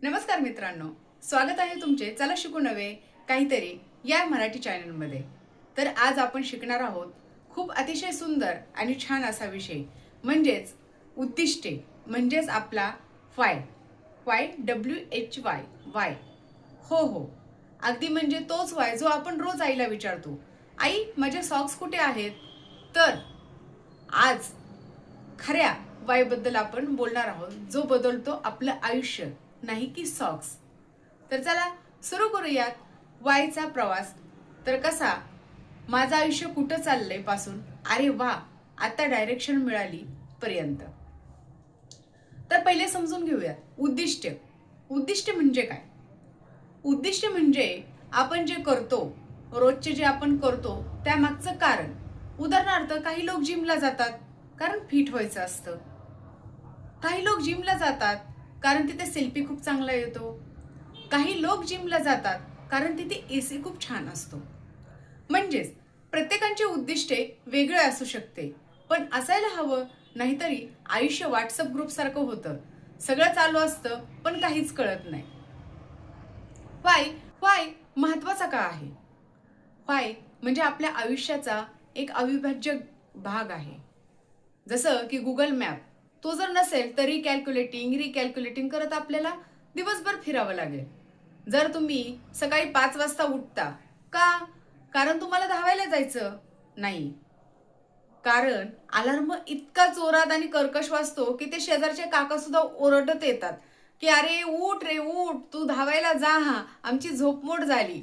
नमस्कार मित्रांनो, स्वागत आहे तुमचे चला शिकू नवे काहीतरी या मराठी चॅनलमध्ये. तर आज आपण शिकणार आहोत खूप अतिशय सुंदर आणि छान असा विषय म्हणजेच उद्दिष्टे. म्हणजेच आपला वाय. WHY Y. हो, अगदी म्हणजे तोच वाय जो आपण रोज आईला विचारतो, आई माझे सॉक्स कुठे आहेत. तर आज खऱ्या वाय बद्दल आपण बोलणार आहोत, जो बदलतो आपलं आयुष्य, नाही की सॉक्स. तर चला सुरू करूयात वायचा प्रवास. तर कसा माझं आयुष्य कुठं चाललंय पासून अरे वा आता डायरेक्शन मिळाली पर्यंत. तर पहिले समजून घेऊयात उद्दिष्ट. उद्दिष्ट म्हणजे काय? उद्दिष्ट म्हणजे आपण जे करतो, रोजचे जे आपण करतो त्यामागचं कारण. उदाहरणार्थ काही लोक जिमला जातात कारण फिट व्हायचं असतं. काही लोक जिमला जातात कारण तिथे सेल्फी खूप चांगला येतो. काही लोक जिमला जातात कारण तिथे AC खूप छान असतो. म्हणजेच प्रत्येकाचे उद्दिष्टे वेगळे असू शकते, पण असायला हवं. नाहीतरी आयुष्य व्हॉट्सअप ग्रुप सारखं होतं. सगळं चालू असतं पण काहीच कळत नाही. वाय वाय महत्वाचा का आहे? वाय म्हणजे आपल्या आयुष्याचा एक अविभाज्य भाग आहे. जसं की गुगल मॅप, तो जर नसेल तरी रिकॅल्क्युलेटिंग करत आपल्याला दिवसभर फिरावं लागेल. जर तुम्ही सकाळी 5 वाजता उठता का? कारण तुम्हाला धावायला जायचं नाही. कारण अलार्म इतका जोरात आणि कर्कश वाजतो की ते शेजारचे काका सुद्धा ओरडत येतात की अरे उठ रे उठ, तू धावायला जा, हा आमची झोपमोड झाली.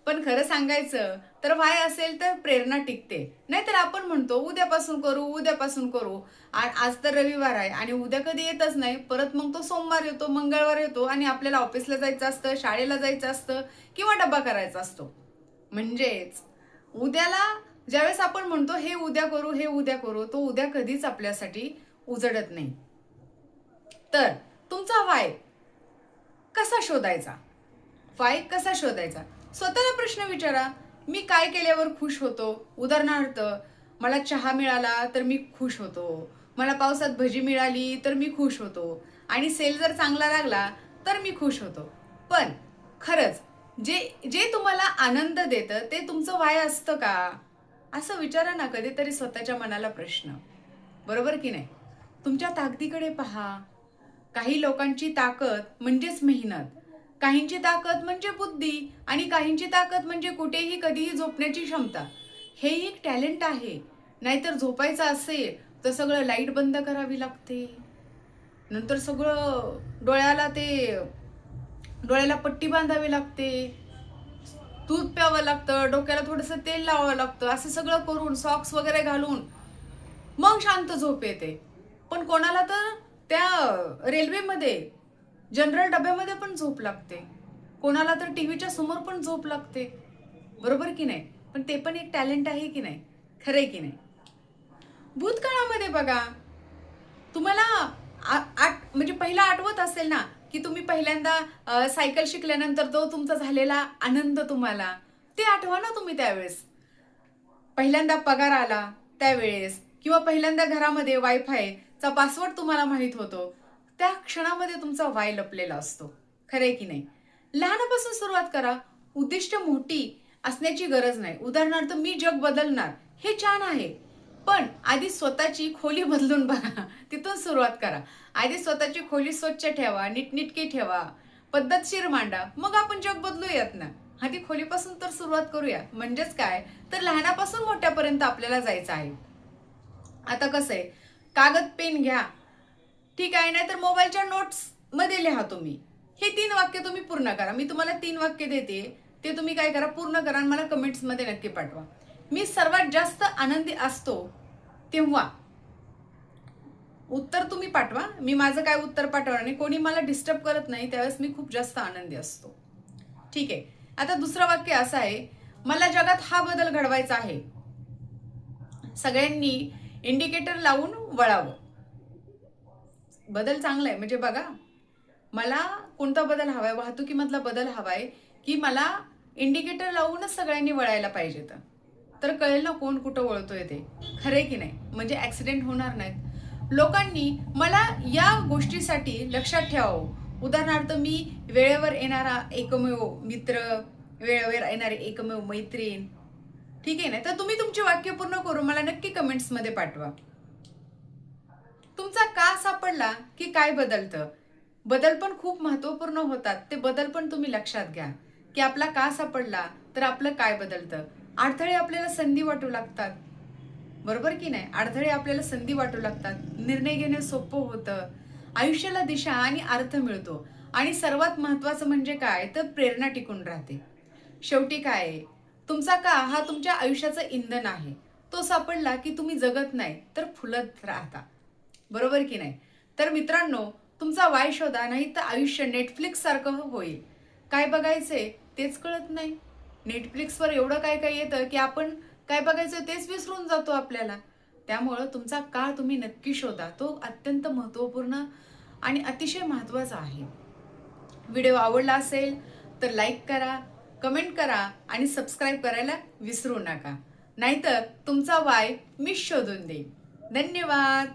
पण खरं सांगायचं तर वाय असेल तर प्रेरणा टिकते. नाहीतर आपण म्हणतो उद्यापासून करू. आज तर रविवार आहे आणि उद्या कधी येतच नाही. परत मग तो सोमवार येतो, मंगळवार येतो आणि आपल्याला ऑफिसला जायचं असतं, शाळेला जायचं असतं किंवा डब्बा करायचा असतो. म्हणजेच उद्याला ज्यावेळेस आपण म्हणतो हे उद्या करू, तो उद्या कधीच आपल्यासाठी उजडत नाही. तर तुमचा वाय कसा शोधायचा? वाय कसा शोधायचा? स्वतःला प्रश्न विचारा, मी काय केल्यावर खुश होतो? उदाहरणार्थ मला चहा मिळाला तर मी खुश होतो, मला पावसात भजी मिळाली तर मी खुश होतो आणि सेल जर चांगला लागला तर मी खुश होतो. पण खरंच जे जे तुम्हाला आनंद देतं ते तुमचं वाय असतं का? असं विचारा ना कधीतरी स्वतःच्या मनाला प्रश्न. बरोबर की नाही? तुमच्या ताकदीकडे पहा. काही लोकांची ताकद म्हणजेच मेहनत, काहींची ताकद म्हणजे बुद्धी आणि काहींची ताकद म्हणजे कुठेही कधीही झोपण्याची क्षमता. हे एक टॅलेंट आहे. नाहीतर झोपायचं असेल तर सगळं लाईट बंद करावी लागते. नंतर सगळं डोळ्याला पट्टी बांधावी लागते, दूध प्यावं लागतं, डोक्याला थोडंसं तेल लावावं लागतं. असं सगळं करून सॉक्स वगैरे घालून मग शांत झोप येते. पण कोणाला तर त्या रेल्वेमध्ये जनरल डब्यामध्ये पण झोप लागते, कोणाला तर टीव्हीच्या समोर पण झोप लागते. बरोबर की नाही? पण ते पण एक टॅलेंट आहे की नाही? खरंय की नाही? भूतकाळामध्ये बघा, तुम्हाला म्हणजे पहिला आठवत असेल ना की तुम्ही पहिल्यांदा सायकल शिकल्यानंतर तो तुमचा झालेला आनंद, तुम्हाला ते आठवा ना तुम्ही त्यावेळेस. पहिल्यांदा पगार आला त्यावेळेस किंवा पहिल्यांदा घरामध्ये वायफायचा पासवर्ड तुम्हाला माहित होतो, त्या क्षणामध्ये तुमचा वाय लपलेला असतो. खरे की नाही? लहानापासून सुरुवात करा. उद्दिष्ट मोठी असण्याची गरज नाही. उदाहरणार्थ मी जग बदलणार, हे छान आहे, पण आधी स्वतःची खोली बदलून बघा. तिथून सुरुवात करा. आधी स्वतःची खोली स्वच्छ ठेवा, नीटनीटकी ठेवा, पद्धतशीर मांडा, मग आपण जग बदलूयात ना. आधी खोलीपासून तर सुरुवात करूया. म्हणजेच काय, तर लहानापासून मोठ्यापर्यंत आपल्याला जायचं आहे. आता कसं आहे, कागद पेन घ्या, ठीक आहे, नाही तर मोबाईलच्या नोट्स मध्ये लिहा तुम्ही. हे 3 वाक्य तुम्ही पूर्ण करा. मी तुम्हाला 3 वाक्य देते, ते तुम्ही काय करा, पूर्ण करा आणि मला कमेंट्स मध्ये नक्की पाठवा. मी सर्वात जास्त आनंदी असतो तेव्हा. उत्तर तुम्ही पाठवा, मी माझं काय उत्तर पाठवणार नाही. कोणी मला डिस्टर्ब करत नाही त्यावेळेस मी खूप जास्त आनंदी असतो. ठीक आहे. आता दुसरं वाक्य असं आहे, मला जगात हा बदल घडवायचा आहे. सगळ्यांनी इंडिकेटर लावून वळावं. बदल चांगला आहे म्हणजे बघा, मला कोणता बदल हवाय, वाहतुकीमधला बदल हवाय की मला इंडिकेटर लावूनच सगळ्यांनी वळायला पाहिजे. तर कळेल ना कोण कुठं वळतोय ते. खरे की नाही? म्हणजे ऍक्सिडेंट होणार नाहीत. लोकांनी मला या गोष्टीसाठी लक्षात ठेवावं, उदाहरणार्थ मी वेळेवर येणारा एकमेव मित्र, वेळेवर येणारी एकमेव मैत्रीण, ठीक आहे ना. तर तुम्ही तुमचे वाक्य पूर्ण करून मला नक्की कमेंट्समध्ये पाठवा. तुमचा का सापडला की काय बदलतं? बदल पण खूप महत्त्वपूर्ण होतात. ते बदल पण तुम्ही लक्षात घ्या की आपला का सापडला तर आपलं काय बदलतं. अडथळे आपल्याला संधी वाटू लागतात, बरोबर की नाही? अडथळे आपल्याला संधी वाटू लागतात. निर्णय घेणे सोपं होतं. आयुष्याला दिशा आणि अर्थ मिळतो. आणि सर्वात महत्त्वाचं म्हणजे काय तर प्रेरणा टिकून राहते. शेवटी काय आहे, तुमचा का हा तुमच्या आयुष्याचं इंधन आहे. तो सापडला की तुम्ही जगत नाही तर फुलत राहता, बरोबर की नाही? तर मित्रांनो, तुमचा वाय शोधा, नाही तर आयुष्य नेटफ्लिक्स सारखं होईल. काय बघायचंय तेच कळत नाही. नेटफ्लिक्सवर एवढं काय काय येतं की आपण काय बघायचं तेच विसरून जातो आपल्याला. त्यामुळं तुमचा का तुम्ही नक्की शोधा. तो अत्यंत महत्त्वपूर्ण आणि अतिशय महत्त्वाचा आहे. व्हिडिओ आवडला असेल तर लाईक करा, कमेंट करा आणि सबस्क्राईब करायला विसरू नका. नाहीतर तुमचा वाय मी शोधून देईन. धन्यवाद.